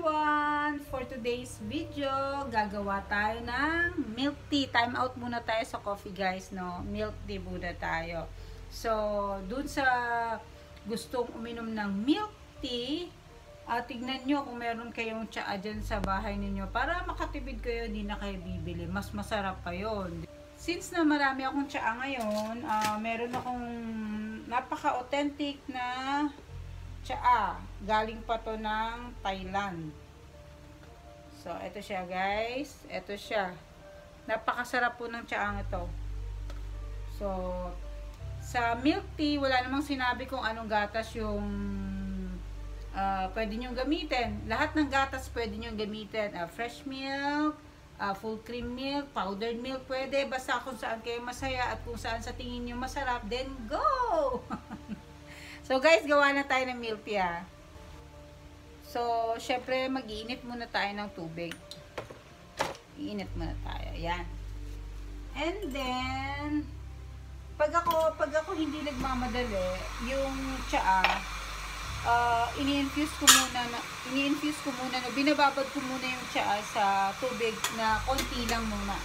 everyone! For today's video, gagawa tayo ng milk tea. Time out muna tayo sa coffee guys, no? Milk tea muna tayo. So, dun sa gustong uminom ng milk tea, tignan nyo kung meron kayong tsaa dyan sa bahay ninyo para makatipid kayo, hindi na kayo bibili. Mas masarap pa yun. Since na marami akong tsaa ngayon, meron akong napaka-authentic na tsaa. Galing pa to ng Thailand. So, ito siya guys. Ito siya. Napakasarap po ng tsaang ito. So, sa milk tea, wala namang sinabi kung anong gatas yung pwede nyo gamitin. Lahat ng gatas pwede nyo gamitin. Fresh milk, full cream milk, powdered milk, pwede. Basta kung saan kayo masaya at kung saan sa tingin nyo masarap, then go! So guys, gawa na tayo ng milk tea. So, syempre mag-iinit muna tayo ng tubig. Iinit muna tayo. Ayan. And then, pag ako hindi nagmamadali, yung tsaa, ini-infuse ko muna, binababad ko muna yung tsaa sa tubig na konti lang muna.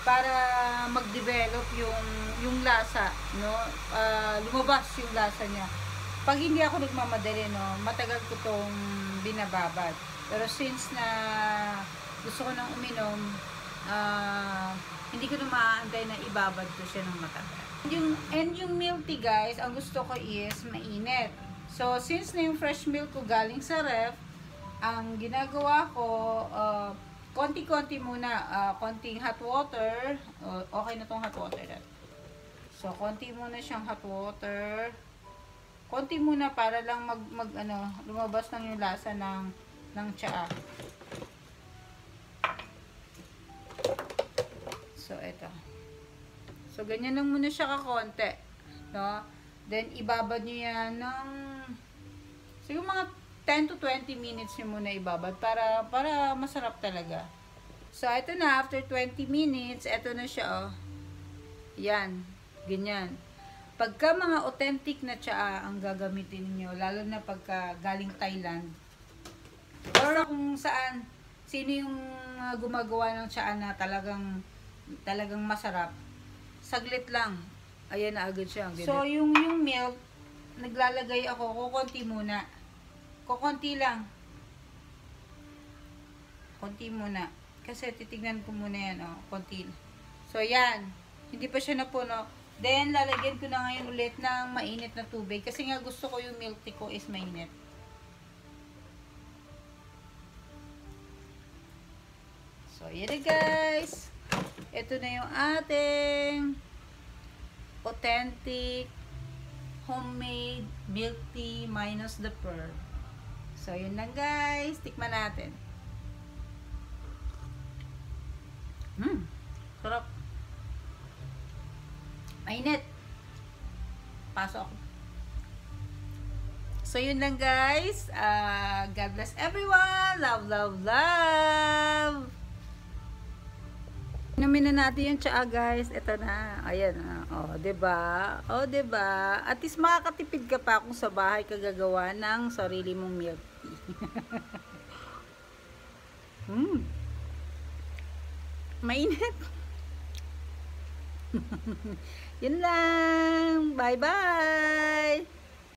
Para mag-develop yung lasa, no? Lumabas yung lasa niya. Pag hindi ako nagmamadali, no, matagal ko tong binababad. Pero since na gusto ko nang uminom, hindi ko na maaantay na ibabad ko siya ng matagal. Yung milk tea guys, ang gusto ko is mainit. So since na yung fresh milk ko galing sa ref, ang ginagawa ko, konti-konti muna, konting hot water. Okay na tong hot water na. So, konti muna siyang hot water. Konti muna para lang lumabas lang yung lasa ng tsaa. So, ito. So, ganyan lang muna siya kakonti. No? Then, ibabad nyo yan ng siguro mga 10 to 20 minutes nyo muna ibabad para masarap talaga. So, ito na. After 20 minutes, ito na siya, oh. Yan. Ganyan. Pagka mga authentic na tsaa ang gagamitin niyo, lalo na pagka galing Thailand, or kung saan, sino yung gumagawa ng tsaa na talagang masarap, saglit lang. Ayan na agad siya. So, yung milk, naglalagay ako, kukunti muna. Kukunti lang. Konti muna. Kasi titignan ko muna yan, oh. Konti. So, yan. Hindi pa siya napuno. Then, lalagyan ko na ngayon ulit ng mainit na tubig. Kasi nga gusto ko yung milk tea ko is mainit. So, yan na guys. Ito na yung ating authentic homemade milk tea minus the pearl. So, yun lang guys. Tikman natin. Sarap. Mainit. Pasok. So, yun lang guys. God bless everyone. Love, love, love. Inumin na natin yung tsaa guys. Ito na. Ayan na. O, diba? O, diba? At least makakatipid ka pa kung sa bahay ka gagawa ng sarili mong milk tea. Mainit. Yun lang. Bye-bye.